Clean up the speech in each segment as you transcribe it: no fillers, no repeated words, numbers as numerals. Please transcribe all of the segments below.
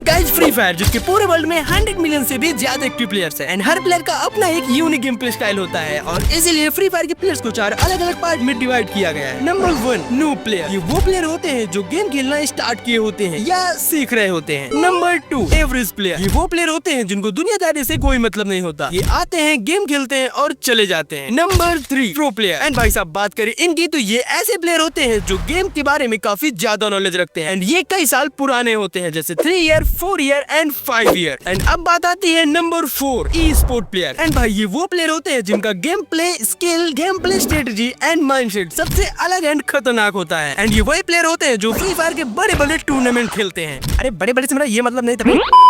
Guys free fire जिसके पूरे world में 100 मिलियन से भी ज्यादा एक्टिव प्लेयर्स हैं एंड हर प्लेयर का अपना एक यूनिक गेम प्ले स्टाइल होता है और इसीलिए फ्री फायर के प्लेयर्स को 4 अलग अलग पार्ट में डिवाइड किया गया है। नंबर 1 न्यू प्लेयर, ये वो प्लेयर होते हैं जो गेम खेलना स्टार्ट किए होते हैं या सीख रहे होते हैं। नंबर 2 एवरेज प्लेयर, ये वो प्लेयर होते हैं जिनको दुनियादारी से कोई मतलब नहीं होता, ये आते हैं गेम खेलते हैं और चले जाते हैं। नंबर 3 प्रो प्लेयर, एंड भाई साहब बात करें इनकी तो ये ऐसे प्लेयर होते हैं जो गेम के बारे में काफी ज्यादा नॉलेज रखते हैं एंड ये कई साल पुराने होते हैं जैसे 3 year 4 year and 5 year. And अब बात आती है number 4 E sport player, and भाई ये वो प्लेयर होते हैं जिनका game play skill, game play strategy and mindset सबसे अलग एंड खतरनाक होता है। एंड ये वही प्लेयर होते हैं जो फ्री फायर के बड़े बड़े टूर्नामेंट खेलते हैं। अरे बड़े बड़े से मेरा ये मतलब नहीं था।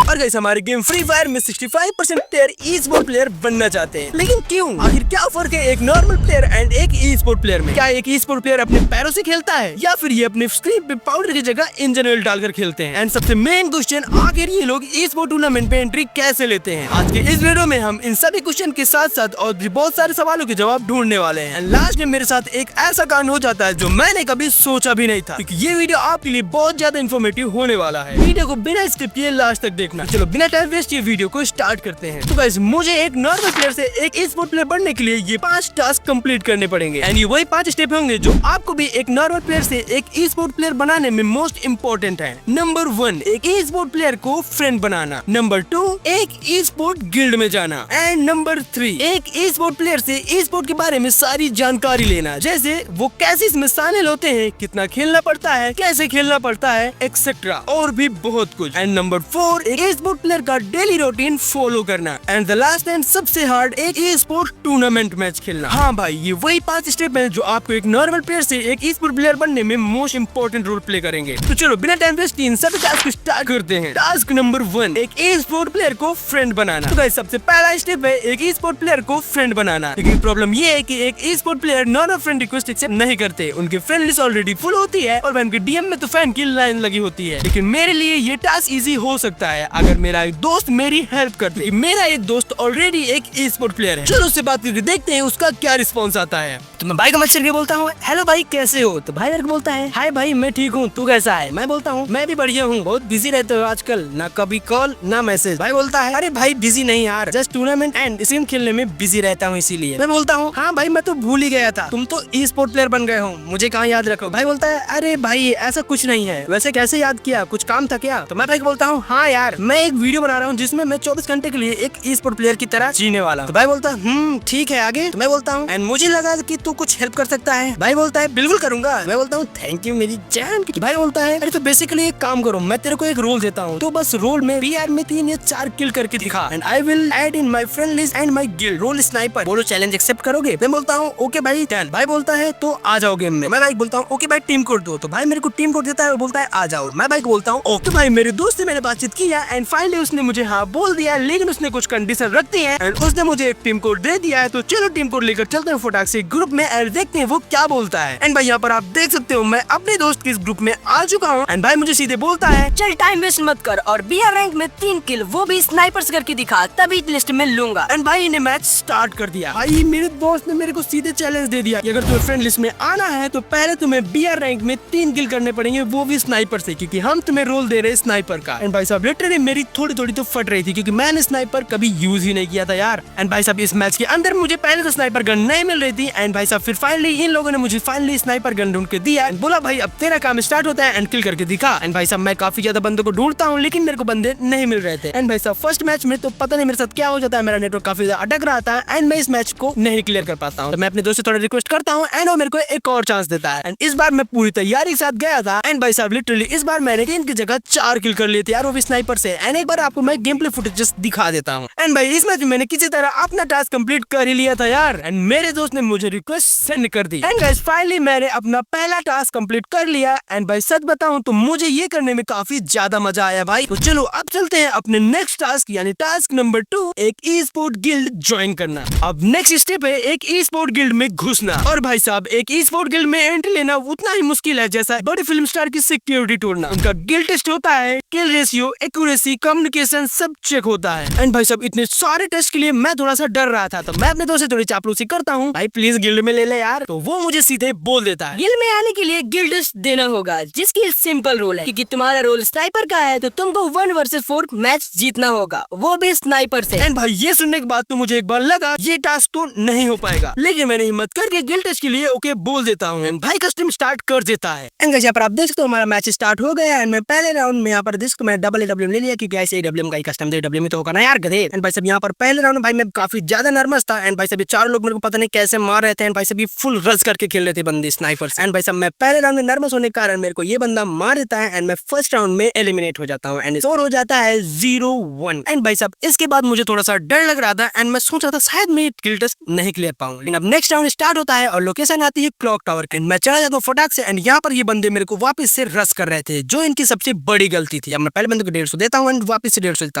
और गाइस हमारे गेम फ्री फायर में 65% प्लेयर ई स्पोर्ट प्लेयर बनना चाहते हैं, लेकिन क्यों? आखिर क्या फर्क है एक नॉर्मल प्लेयर एंड एक ई स्पोर्ट प्लेयर में? क्या एक ई स्पोर्ट प्लेयर अपने पैरों से खेलता है या फिर ये अपने स्क्रीन पे पाउडर की जगह इंजन ऑयल डालकर खेलते हैं? एंड सबसे मेन क्वेश्चन, आखिर ये लोग ई स्पोर्ट टूर्नामेंट पे एंट्री कैसे लेते हैं? आज के इस वीडियो में हम इन सभी क्वेश्चन के साथ साथ और भी बहुत सारे सवालों के जवाब ढूंढने वाले हैं। एंड लास्ट में मेरे साथ एक ऐसा कांड हो जाता है जो मैंने कभी सोचा भी नहीं था, क्योंकि ये वीडियो आपके लिए बहुत ज्यादा इन्फॉर्मेटिव होने वाला है। वीडियो को बिना स्किप किए लास्ट तक देखना। चलो बिना टाइम वेस्ट ये वीडियो को स्टार्ट करते हैं। तो गाइस मुझे एक नॉर्मल प्लेयर से एक ई स्पोर्ट प्लेयर बनने के लिए ये 5 टास्क कंप्लीट करने पड़ेंगे एंड ये वही 5 स्टेप होंगे जो आपको भी एक नॉर्मल प्लेयर से एक ई स्पोर्ट प्लेयर बनाने में मोस्ट इम्पोर्टेंट है। नंबर 1 एक ई स्पोर्ट प्लेयर को फ्रेंड बनाना। नंबर 2 एक ई स्पोर्ट गिल्ड में जाना। एंड नंबर 3 एक ई स्पोर्ट प्लेयर से ई स्पोर्ट के बारे में सारी जानकारी लेना, जैसे वो कैसे इसमें शामिल होते हैं, कितना खेलना पड़ता है, कैसे खेलना पड़ता है, एक्सेट्रा और भी बहुत कुछ। एंड नंबर 4 एक ई स्पोर्ट प्लेयर का डेली रूटीन फॉलो करना। एंड द लास्ट एंड सबसे हार्ड एक ई स्पोर्ट टूर्नामेंट मैच खेलना। हाँ भाई ये वही 5 स्टेप हैं जो आपको एक नॉर्मल प्लेयर से एक ई स्पोर्ट प्लेयर बनने में मोस्ट इम्पोर्टेंट रोल प्ले करेंगे। तो चलो बिना टाइम वेस्ट इन सभी टास्क स्टार्ट करते हैं। टास्क नंबर 1 एक ई स्पोर्ट प्लेयर को फ्रेंड बनाना। तो गाइस सबसे पहला स्टेप है एक ई स्पोर्ट प्लेयर को फ्रेंड बनाना। लेकिन प्रॉब्लम ये है कि एक ई sport player normal friend request accept नहीं करते, उनके फ्रेंड लिस्ट ऑलरेडी फुल होती है और उनके डीएम में तो फैन की लाइन लगी होती है। लेकिन मेरे लिए ये टास्क इजी हो सकता है अगर मेरा एक दोस्त मेरी हेल्प कर दे। मेरा एक दोस्त ऑलरेडी एक ई स्पोर्ट प्लेयर है, चलो उससे बात करके देखते हैं उसका क्या रिस्पॉन्स आता है। तो मैं भाई को मैसेज करके बोलता हूँ हेलो भाई कैसे हो? तो भाई मेरे को बोलता है हाय भाई मैं ठीक हूँ, तू कैसा है? मैं बोलता हूँ मैं भी बढ़िया हूँ, बहुत बिजी रहते हो आजकल, ना कभी कॉल ना मैसेज। भाई बोलता है अरे भाई बिजी नहीं यार, जस्ट टूर्नामेंट एंड स्क्रीन खेलने में बिजी रहता हूँ इसीलिए। मैं बोलता हूँ हाँ भाई मैं तो भूल ही गया था, तुम तो ई स्पोर्ट प्लेयर बन गए हो, मुझे कहाँ याद रखो। भाई बोलता है अरे भाई ऐसा कुछ नहीं है, वैसे कैसे याद किया, कुछ काम था क्या? तो मैं भाई को बोलता हूँ हाँ यार मैं एक वीडियो बना रहा हूँ जिसमें मैं 24 घंटे के लिए एक ई स्पोर्ट प्लेयर की तरह जीने वाला हूँ। तो भाई बोलता है ठीक है आगे? तो मैं बोलता हूँ एंड मुझे लगा कि तू कुछ हेल्प कर सकता है। भाई बोलता है बिल्कुल करूंगा। मैं बोलता हूँ थैंक यू मेरी जान। भाई बोलता है अरे तो बेसिकली एक काम करो, मैं तेरे को एक रोल देता हूँ, तो बस रोल में बीआर में 3 या 4 किल करके दिखा and I will add in my friend list and my guild role sniper. बोलो चैलेंज एक्सेप्ट करोगे? मैं बोलता हूँ ओके भाई डन। भाई बोलता है तो आ जाओ गेम में। मैं भाई बोलता हूँ ओके भाई टीम कोड दो। तो भाई मेरे को टीम कोड देता है और बोलता है आ जाओ। मैं भाई को बोलता हूँ ओके। भाई मेरे दोस्त से मैंने बातचीत किया एंड फाइनली उसने मुझे हाँ बोल दिया, लेकिन उसने कुछ कंडीशन रख दी है एंड उसने मुझे एक टीम कोड दे दिया है। तो चलो टीम कोड लेकर चलते हैं फटाक से ग्रुप में एंड देखते हैं वो क्या बोलता है। एंड भाई यहाँ पर आप देख सकते हो मैं अपने दोस्त के इस ग्रुप में आ चुका हूँ एंड भाई मुझे सीधे बोलता है चल टाइम वेस्ट मत कर और बीआर रैंक में 3 किल वो भी स्नाइपर्स करके दिखा, तभी लिस्ट में लूंगा। एंड भाई ने मैच स्टार्ट कर दिया। भाई मेरे दोस्त ने मेरे को सीधे चैलेंज दे दिया कि अगर तुम्हें फ्रेंड लिस्ट में आना है तो पहले तुम्हें बीआर रैंक में 3 किल करने पड़ेंगे, वो भी स्नाइपर से, क्योंकि हम तुम्हें रोल दे रहे स्नाइपर का। एंड भाई साहब लिटरली मेरी थोड़ी थोड़ी तो फट रही थी क्योंकि मैंने स्नाइपर कभी यूज ही नहीं किया था यार। एंड भाई साहब इस मैच के अंदर मुझे पहले तो स्नाइपर गन नहीं मिल रही थी एंड भाई साहब फिर फाइनली इन लोगों ने मुझे फाइनली स्नाइपर गन ढूंढ के दिया एंड बोला भाई अब तेरा काम स्टार्ट होता है एंड किल करके दिखा। एंड भाई साहब मैं काफी ज्यादा बंदों को ढूंढता हूँ लेकिन मेरे को बंदे नहीं मिल रहे थे। एंड भाई साहब फर्स्ट मैच में तो पता नहीं मेरे साथ क्या हो जाता है, मेरा नेटवर्क काफी ज्यादा अटक रहा था एंड मैं इस मैच को नहीं क्लियर कर पाता हूँ। तो मैं अपने दोस्त से थोड़ा रिक्वेस्ट करता हूँ एंड वो मेरे को एक और चांस देता है एंड इस बार मैं पूरी तैयारी के साथ गया था एंड भाई साहब लिटरली इस बार मैंने 3 की जगह 4 किल कर लिए थे यार, वो भी स्नाइपर से। एंड एक बार आपको मैं गेम प्ले फुटेज दिखा देता हूँ। एंड भाई इस मैच में मैंने किसी तरह अपना टास्क कंप्लीट कर ही लिया था यार एंड मेरे दोस्त ने मुझे रिक्वेस्ट सेंड कर दी एंड गाइस फाइनली मैंने अपना पहला टास्क कंप्लीट कर लिया। एंड भाई सच बताऊं तो मुझे ये करने में काफी ज्यादा मजा आया भाई। तो चलो अब चलते हैं अपने नेक्स्ट टास्क यानी टास्क नंबर 2 एक ई स्पोर्ट गिल्ड ज्वाइन करना। अब नेक्स्ट स्टेप है एक ई स्पोर्ट गिल्ड में घुसना। और भाई साहब एक ई स्पोर्ट गिल्ड में एंट्री लेना उतना ही मुश्किल है जैसा बड़े फिल्म स्टार की सिक्योरिटी तोड़ना। उनका गिल्ड टेस्ट होता है किल रेशियो, एक्यूरेसी एक्यूरेसी, कम्युनिकेशन सब चेक होता है। एंड भाई साहब इतने सारे टेस्ट के लिए मैं थोड़ा सा डर रहा था, तो मैं अपने दोस्त से थोड़ी चापलूसी करता हूँ, भाई प्लीज गिल्ड में ले ले यार, तो वो मुझे सीधे बोल देता है गिल्ड में आने के लिए गिल्ड टेस्ट देना होगा, जिसकी सिंपल रूल है कि तुम्हारा रोल स्नाइपर का है तो तुमको 1 वर्सेस 4 मैच जीतना होगा, वो भी स्नाइपर से। एंड भाई ये सुनने के बाद तो मुझे एक बार लगा ये टास्क तो नहीं हो पाएगा, लेकिन मैंने हिम्मत करके गिल्ड टेस्ट के लिए ओके बोल देता हूँ। भाई का स्ट्रीम स्टार्ट कर देता है। एंड यहाँ पर आप देख सकते हो हमारा मैच स्टार्ट हो गया है। मैं पहले राउंड में यहाँ पर देख सकते मैं डबल AWM ले लिया, क्योंकि ऐसे AWM का कस्टम AWM में तो होगा ना यार गधे। एंड भाई सब यहाँ पर पहले राउंड में भाई मैं काफी ज्यादा नर्वस था। एंड भाई सब 4 लोग मेरे को पता नहीं कैसे मार रहे थे। एंड भाई सब फुल रश करके खेल रहे थे बंदे स्नाइपर। एंड भाई सब मैं पहले राउंड में नर्वस होने के कारण मेरे को ये बंदा मार देता है एंड मैं फर्स्ट राउंड में एलिमिनेट हो जाता हूँ एंड स्कोर हो जाता है 0-1। एंड भाई साहब इसके बाद मुझे थोड़ा सा डर लग रहा था एंड मैं सोच रहा था शायद मैं किल टेस्ट नहीं क्लियर पाऊंगा। लेकिन अब नेक्स्ट राउंड स्टार्ट होता है और लोकेशन आती है क्लॉक टावर की। मैं चला जाता हूँ फटाक से। एंड यहाँ पर ये बंदे मेरे को वापस से रश कर रहे थे, जो इनकी सबसे बड़ी गलती थी। अब मैं पहले बंदे को 150 देता हूँ एंड वापस से 150 देता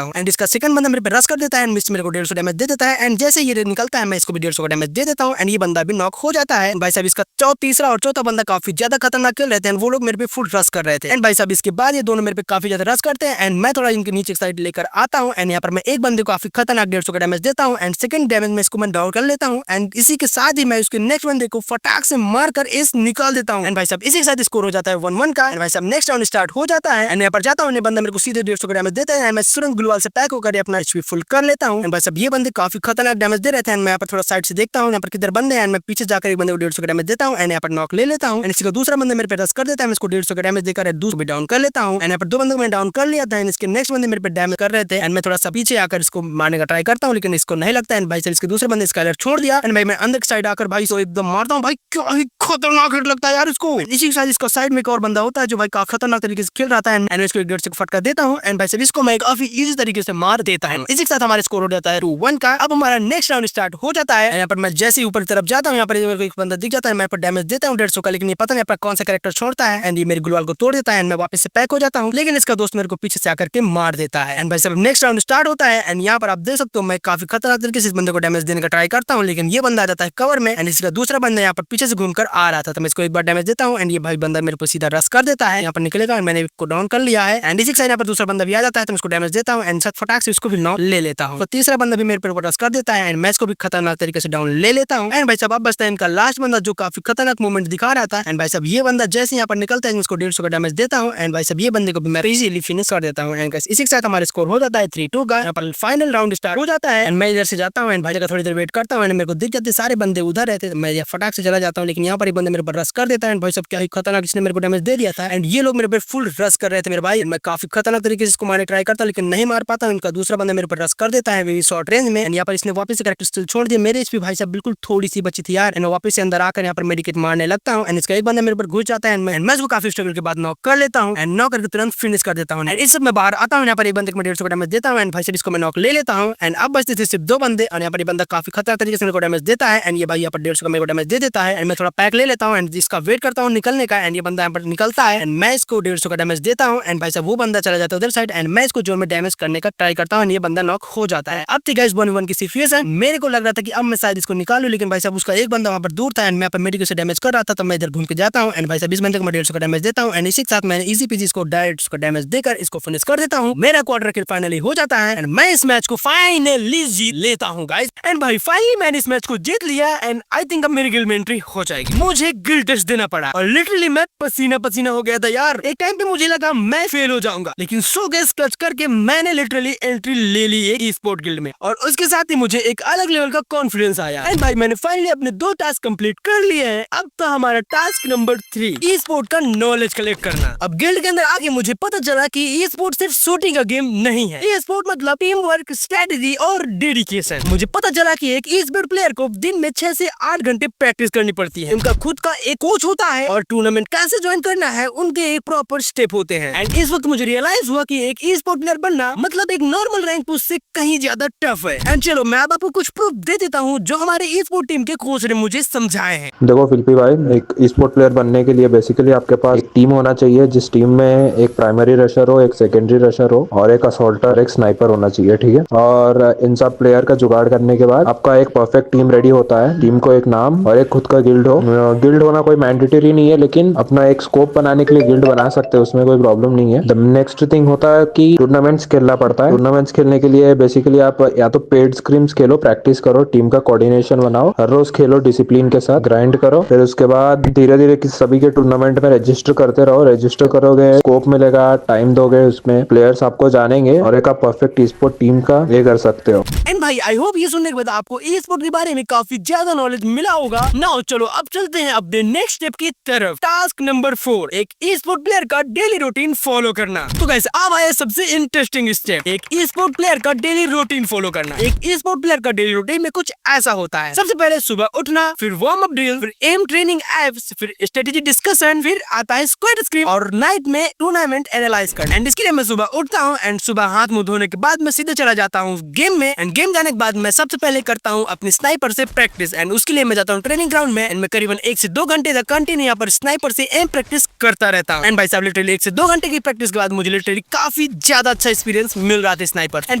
हूँ। एंड इसका सेकंड बंदा मेरे पे रश कर देता है एंड मिस मेरे को 150 डैमेज दे देता है। एंड जैसे ये निकलता है मैं इसको भी 150 का डैमेज दे देता हूँ एंड ये बंदा भी नॉक हो जाता है। भाई साहब इसका तीसरा और चौथा बंदा काफी ज्यादा खतरनाक खेल रहे थे एंड वो लोग मेरे पे फुल रश कर रहे थे। एंड भाई साहब इसके बाद ये दोनों मेरे पे काफी ज्यादा रश करते हैं एंड मैं थोड़ा इनके नीचे साइड लेकर आता हूँ। एंड यहाँ पर मैं एक बंदे को काफी खतरनाक 150 का डैमेज देता हूँ एंड सेकंड डैमेज में इसको मैं डाउन कर लेता हूँ। एंड इसी के साथ ही मैं उसके नेक्स्ट बंदे को फटाक से मारकर इस निकाल देता हूँ। एंड भाई साहब इसी के साथ स्कोर हो जाता है 1-1 का। एंड भाई साहब नेक्स्ट राउंड स्टार्ट हो जाता है एंड यहाँ पर जाता हूँ, बंदा मेरे को सीधे 150 का डैमेज देता है। मैं तुरंत ग्लूवाल से पैक होकर अपना एचपी फुल कर लेता हूँ। एंड भाई साहब ये बंदे काफी खतरनाक डैमेज दे रहे थे एंड मैं यहाँ पर थोड़ा साइड से देखता हूँ यहाँ पर किधर बंदे हैं। मैं पीछे जाकर एक बंदे को 150 का डैमेज देता हूँ एंड यहाँ पर नॉक ले लेता हूँ। एंड इसका दूसरा बंदे मेरे पे रश कर देता है, मैं इसको 150 का डैमेज देकर दूसरा भी डाउन कर लेता हूँ। एंड यहाँ पर 2 बंदों को मैं डाउन कर लिया था एंड इसके नेक्स्ट बंदे मेरे पे डैमेज कर रहे थे एंड मैं थोड़ा सा पीछे आकर इसको मारने का ट्राई करता हूँ, लेकिन इसको नहीं लगता। एंड भाई साहब इसके दूसरे बंदे स्काइलर छोड़ दिया एंड भाई मैं अंदर की साइड आकर भाई इसको एकदम मारता हूँ। भाई क्या ही खतरनाक हिट लगता है यार इसको। इसी के साथ इसका साइड में एक और बंदा होता है जो भाई काफी खतरनाक तरीके से खेल रहा था एंड इसको 150 का फटका देता हूँ एंड भाई साहब इसको मैं काफी इजी तरीके से मार देता है। इसी के साथ हमारा स्कोर हो जाता है 2-1 का। अब हमारा नेक्स्ट राउंड स्टार्ट हो जाता है। यहाँ पर मैं जैसे ही ऊपर की तरफ जाता हूँ यहाँ पर एक बंदा दिख जाता है, मैं पर डैमेज देता हूँ 150 का, लेकिन ये पता नहीं अपना कौन सा कैरेक्टर छोड़ता है एंड ये मेरी ग्लूवाल को तोड़ देता है एंड मैं वापस से पैक हो जाता हूँ। लेकिन इसका दोस्त मेरे को पीछे से आकर के मार देता है। एंड भाई साहब नेक्स्ट राउंड स्टार्ट होता है एंड यहाँ पर आप देख सकते हो मैं काफी खतरनाक तरीके से इस बंदे को डैमेज देने का ट्राई करता हूँ, लेकिन ये बंदा आ जाता है कवर में एंड इसका दूसरा बंदा यहाँ पर पीछे से घूमकर आ रहा था, तो मैं इसको एक बार डैमेज देता हूँ एंड ये भाई बंदा मेरे को सीधा रश कर देता है, यहाँ पर निकलेगा। मैंने इसको डाउन कर लिया है एंड इसी के साथ यहाँ पर दूसरा बंदा भी आ जाता है तो मैं इसको डैमेज देता हूँ एंड साथ फटाक से उसको भी नॉक ले लेता हूँ। तो तीसरा बंदा भी मेरे पर रश कर देता है एंड मैं इसको भी खतरनाक तरीके से डाउन ले लेता हूँ। एंड भाई साहब अब बचता है इनका लास्ट बंदा जो काफी खतरनाक मूवमेंट दिखा रहा था। एंड भाई साहब ये बंदा जैसे यहाँ पर निकलता है उसको 150 का डैमेज देता हूँ एंड भाई साहब ये बंदे को भी मैं इजीली फिनिश कर देता हूँ। एंड इसी के साथ हमारा स्कोर हो जाता है 3-2 का। यहाँ पर फाइनल राउंड स्टार्ट हो जाता है एंड मैं इधर से जाता हूँ एंड भाई जगह थोड़ी देर वेट करता हूँ एंड मेरे को दिख जाते सारे बंदे उधर रहते, मैं फटाक से चला जाता हूँ, लेकिन यहाँ पर बंदे मेरे पर रश कर देता है। भाई साहब क्या ही खतरनाक इसने मेरे को डैमेज दे दिया था एंड ये लोग मेरे पर फुल रश कर रहे थे मेरे भाई। मैं काफी खतरनाक तरीके से इसको मारने ट्राई करता लेकिन नहीं मार पाता। इनका दूसरा बंदा मेरे पर रश कर देता है शॉर्ट रेंज में एंड यहाँ पर इसने वापस से कैरेक्टर स्किल छोड़ दिया। मेरे एचपी भाई साहब बिल्कुल थोड़ी सी बची थी यार एंड वापस से अंदर आकर यहाँ पर मेडिकेट मारने लगता हूँ एंड इसका एक बंदा मेरे पर घुस जाता है एंड मैं उसको काफी स्ट्रगल के बाद नॉक कर लेता हूँ एंड नॉक करके तुरंत फिनिश कर देता हूँ। एंड इस सब मैं बाहर आता हूँ, यहाँ पर एक बंदे को मैं 150 का डैमेज देता हूँ एंड भाई साहब इसको मैं नॉक ले लेता हूँ। एंड अब बचते थे सिर्फ 2 बंदे और यहाँ पर बंदा काफी खतरनाक तरीके से मेरे को डैमेज देता है एंड ये भाई यहाँ पर 150 का मेरे को डैमेज दे देता है एंड मैं थोड़ा पैक ले लेता हूँ एंड इसका वेट करता हूँ निकलने का एंड ये बंदा यहाँ पर निकलता है एंड मैं इसको 150 का डैमेज देता हूँ एंड भाई साहब वो बंदा चला जाता है उधर साइड एंड मैं इसको जोन में डैमेज करने का ट्राई करता हूँ एंड ये बंदा नॉक हो जाता है। अब थी गाइस 1v1 की सिचुएशन। मेरे को लग रहा था कि अब मैं शायद इसको निकालूं, लेकिन भाई साहब उसका एक बंदा वहाँ पर दूर था एंड मैं पर मेडिकल से डैमेज कर रहा था, तो मैं इधर घूम के जाता हूँ एंड भाई साहब इस बंदे को मैं 150 का डैमेज देता हूँ एंड इसी के साथ मैंने इजी पीजी इसको डायरेक्ट उसको डैमेज देकर इसको फिनिश कर देता हूँ। मेरा क्वार्टर किल फाइनली हो जाता है एंड मैं इस मैच को फाइनली जीत लेता हूँ गाइस। एंड भाई फाइनली मैंने इस मैच को जीत लिया एंड आई थिंक अब मेरी गिल्ड में एंट्री हो जाएगी। मुझे गिल्ड टेस्ट देना पड़ा और लिटरली मैं पसीना पसीना हो गया था यार। एक टाइम पे मुझे लगा मैं फेल हो जाऊंगा, लेकिन सो गैस क्लच करके मैंने लिटरली एंट्री ले ली है ई स्पोर्ट गिल्ड में और उसके साथ ही मुझे एक अलग लेवल का कॉन्फिडेंस आया। एंड भाई मैंने फाइनली अपने 2 टास्क कंप्लीट कर लिए हैं। अब तो हमारा टास्क नंबर 3 ई स्पोर्ट का नॉलेज कलेक्ट करना। अब गिल्ड के अंदर आके मुझे पता चला कि ई स्पोर्ट सिर्फ शूटिंग का गेम नहीं है। ई स्पोर्ट मतलब टीम वर्क, स्ट्रेटेजी और डेडिकेशन। मुझे पता चला कि एक ई स्पोर्ट प्लेयर को दिन में 6 से 8 घंटे प्रैक्टिस करनी पड़ती है। उनका खुद का एक कोच होता है और टूर्नामेंट कैसे ज्वाइन करना है उनके एक प्रॉपर स्टेप होते हैं। एंड इस वक्त मुझे रियलाइज हुआ कि एक ई स्पोर्ट प्लेयर बनना मतलब एक नॉर्मल रैंक पुश से कहीं ज्यादा टफ है। एंड चलो मैं अब आपको कुछ प्रूफ दे देता हूँ जो हमारे ई स्पोर्ट टीम के कोच ने मुझे समझाए हैं। देखो फिलिपी भाई, एक ई स्पोर्ट प्लेयर बनने के लिए बेसिकली आपके पास एक टीम होना चाहिए, जिस टीम में एक प्राइमरी रशर हो, एक सेकेंडरी रशर हो और एक असॉल्टर, एक स्नाइपर होना चाहिए, ठीक है। और इन सब प्लेयर का जुगाड़ करने के बाद आपका एक परफेक्ट टीम रेडी होता है। टीम को एक नाम और एक खुद का गिल्ड हो। गिल्ड होना कोई मैंडेटरी नहीं है, लेकिन अपना एक स्कोप बनाने के लिए गिल्ड बना सकते हैं, उसमें कोई प्रॉब्लम नहीं है। द नेक्स्ट थिंग होता है बाकी टूर्नामेंट्स खेलना पड़ता है। टूर्नामेंट्स खेलने के लिए बेसिकली आप या तो पेड स्क्रीम्स खेलो, प्रैक्टिस करो, टीम का कोऑर्डिनेशन बनाओ, हर रोज खेलो डिसिप्लिन के साथ, ग्राइंड करो, फिर उसके बाद धीरे धीरे सभी के टूर्नामेंट में रजिस्टर करते रहो। रजिस्टर करोगे, स्कोप मिलेगा, टाइम दोगे, उसमें प्लेयर्स आपको जानेंगे और एक आप परफेक्ट ई स्पोर्ट टीम का ये कर सकते हो। एंड भाई आई होप ये सुनने के बाद आपको ई स्पोर्ट के बारे में काफी ज्यादा नॉलेज मिला होगा। नाउ चलो अब चलते हैं अपने नेक्स्ट स्टेप की तरफ। टास्क नंबर 4, एक ई स्पोर्ट प्लेयर का डेली रूटीन फॉलो करना। तो गाइस अब आया सबसे इंटरेस्टिंग स्टेप, एक ई स्पोर्ट प्लेयर का डेली रूटीन फॉलो करना। एक ई स्पोर्ट प्लेयर का डेली रूटीन में कुछ ऐसा होता है। सबसे पहले सुबह उठना, फिर वार्म अप ड्रिल, फिर एम ट्रेनिंग एप्स, फिर स्ट्रेटेजी डिस्कशन, फिर आता है स्क्वाड स्क्रीम और नाइट में टूर्नामेंट एनालाइज करना। एंड इसके लिए मैं सुबह उठता हूँ एंड सुबह हाथ मुंह धोने के बाद मैं सीधे चला जाता हूँ गेम में। एंड गेम जाने के बाद मैं सबसे पहले करता हूँ अपनी स्नाइपर से प्रैक्टिस। एंड उसके लिए मैं जाता हूँ ट्रेनिंग ग्राउंड में एंड मैं करीबन 1 से 2 घंटे तक कंटिन्यू यहाँ पर स्नाइपर से एम प्रैक्टिस करता रहता हूँ। एंड भाई साहब लिटरली 1 से 2 घंटे की प्रैक्टिस के बाद मुझे लिटरली काफी ज्यादा अच्छा एक्सपीरियंस मिल रहा था स्नाइपर। एंड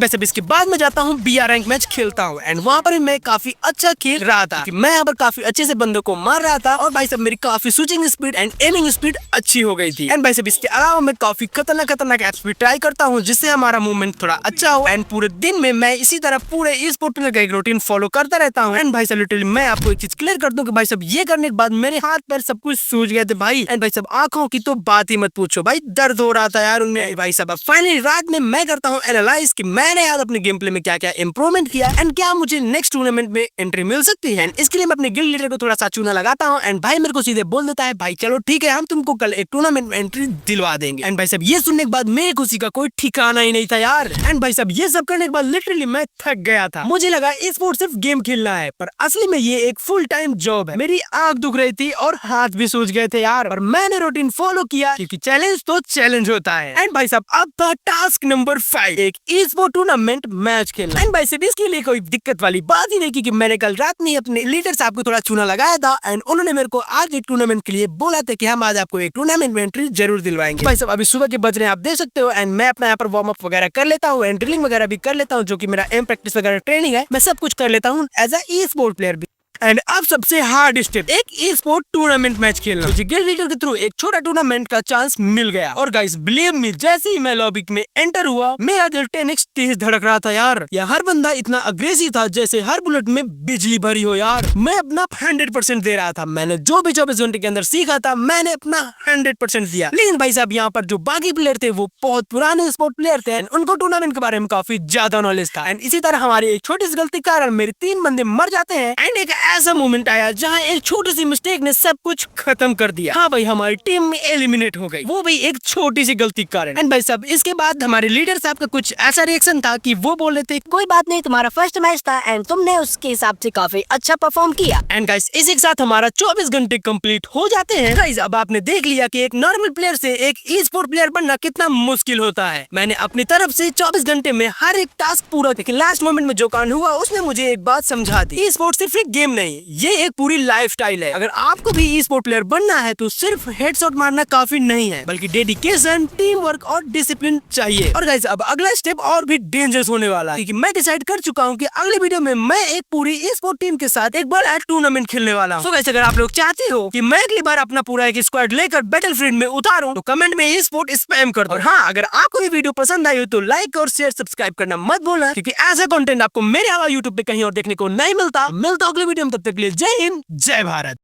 वैसे इसके बाद मैं जाता हूँ BR रैंक मैच खेलता हूँ एंड वहाँ पर मैं काफी अच्छा खेल रहा था। मैं यहाँ पर काफी अच्छे से बंदों को मार रहा था और भाई साहब मेरी काफी shooting speed and aiming speed अच्छी हो गई थी। एंड भाई साहब इसके अलावा मैं काफी खतरनाक एप्स भी ट्राई करता हूँ जिससे हमारा मूवमेंट थोड़ा अच्छा हो। एंड पूरे दिन में मैं इसी तरह पूरे ई स्पोर्ट प्लेयर का एक रूटीन फॉलो करता रहता हूँ। एंड भाई साहब लिटरली मैं आपको एक चीज क्लियर कर दूं कि भाई साहब ये करने के बाद मेरे हाथ पैर सब कुछ सूज गए थे भाई। एंड भाई साहब आंखों की तो बात ही मत पूछो भाई, दर्द हो रहा था यार उनमें। भाई साहब फाइनली रात में मैं करता हूँ एनालाइज कि मैंने यार अपने गेम प्ले में क्या क्या इंप्रूवमेंट किया एंड क्या मुझे नेक्स्ट टूर्नामेंट में एंट्री मिल सकती है। इसके लिए मैं अपने गिल्ड लीडर को थोड़ा सा चूना लगाता हूँ एंड भाई मेरे को सीधे बोल देता है भाई चलो ठीक है हम तुमको कल एक टूर्नामेंट में एंट्री दिलवा देंगे। एंड भाई साहब ये सुनने के बाद मेरी खुशी का कोई ठिकाना ही नहीं था यार। एंड भाई साहब ये सब करने के बाद लिटरली मैं थक गया था। मुझे लगा ई स्पोर्ट सिर्फ गेम खेलना है पर असली में ये एक फुल टाइम जॉब है। मेरी आंख दुख रही थी और हाथ भी सूज गए थे यार, पर मैंने रूटीन फॉलो किया क्योंकि चैलेंज तो चैलेंज होता है। एंड भाई साहब अब था टास्क नंबर 5, एक ई स्पोर्ट टूर्नामेंट मैच खेलना। एंड भाई साहब इसके लिए कोई दिक्कत वाली बात ही नहीं क्योंकि मैंने कल रात में अपने लीडर साहब को थोड़ा चूना लगाया था एंड उन्होंने मेरे को आज एक टूर्नामेंट के लिए बोला था कि हम आज आपको एक टूर्नामेंट में एंट्री जरूर दिलवाएंगे। भाई साहब अभी सुबह के बज रहे हैं आप देख सकते हो एंड मैं अपना यहाँ पर वार्म अप वगैरह कर लेता हूँ एंड ड्रिलिंग वगैरह भी कर लेता हूँ जो कि मेरा एम प्रैक्टिस वगैरह ट्रेनिंग है, मैं सब कुछ कर लेता हूँ as a e sport player भी। एंड अब सबसे हार्ड स्टेप, एक ई स्पोर्ट टूर्नामेंट मैच खेलना। मुझे गिल्ड लीडर के थ्रू एक छोटा टूर्नामेंट का चांस मिल गया और गाइस बिलीव मी जैसे ही मैं लॉबी में एंटर हुआ मेरा दिल 10x तेज धड़क रहा था यार। यह हर बंदा इतना अग्रेसिव था जैसे हर बुलेट में बिजली भरी हो यार। मैं अपना 100% दे रहा था। मैंने जो भी 24 घंटे के अंदर सीखा था मैंने अपना 100% दिया। लेकिन भाई साहब यहाँ पर जो बाकी प्लेयर थे वो बहुत पुराने स्पोर्ट प्लेयर थे एंड उनको टूर्नामेंट के बारे में काफी ज्यादा नॉलेज था। एंड इसी तरह हमारी एक छोटी सी गलती के कारण मेरे 3 बंदे मर जाते हैं एंड एक ऐसा मोमेंट आया जहाँ एक छोटी सी मिस्टेक ने सब कुछ खत्म कर दिया। हाँ भाई हमारी टीम में एलिमिनेट हो गई, वो भी एक छोटी सी गलती के कारण। एंड भाई साहब इसके बाद हमारे लीडर साहब का कुछ ऐसा रिएक्शन था कि वो बोल रहे थे कोई बात नहीं, तुम्हारा फर्स्ट मैच था एंड तुमने उसके हिसाब से काफी अच्छा परफॉर्म किया। एंड गाइस इसी के साथ हमारा 24 घंटे कंप्लीट हो जाते हैं। गाइस अब आपने देख लिया कि एक नॉर्मल प्लेयर से एक ई स्पोर्ट प्लेयर बनना कितना मुश्किल होता है। मैंने अपनी तरफ से 24 घंटे में हर एक टास्क पूरा किया। लास्ट मोमेंट में जो कांड हुआ उसने मुझे एक बात समझा दी, ई स्पोर्ट सिर्फ एक गेम नहीं, ये एक पूरी लाइफस्टाइल है। अगर आपको भी ई स्पोर्ट प्लेयर बनना है तो सिर्फ हेडशॉट मारना काफी नहीं है बल्कि डेडिकेशन, टीम वर्क और डिसिप्लिन चाहिए। और गाइस अब अगला स्टेप और भी डेंजरस होने वाला है क्योंकि मैं डिसाइड कर चुका हूँ कि अगले वीडियो में मैं एक पूरी ई स्पोर्ट टीम के साथ एक बड़ा टूर्नामेंट खेलने वाला हूँ। तो गाइस अगर आप लोग चाहते हो कि मैं अगली बार अपना पूरा एक स्क्वाड लेकर बैटलफील्ड में उतारूं तो कमेंट में ई स्पोर्ट स्पैम कर दो। और हाँ अगर आपको ये वीडियो पसंद आई हो तो लाइक और शेयर सब्सक्राइब करना मत भूलना क्योंकि ऐसा कंटेंट आपको मेरे अलावा यूट्यूब पे कहीं और देखने को नहीं मिलता। मिलता अगले वीडियो में, तब तक के लिए जय हिंद जय भारत।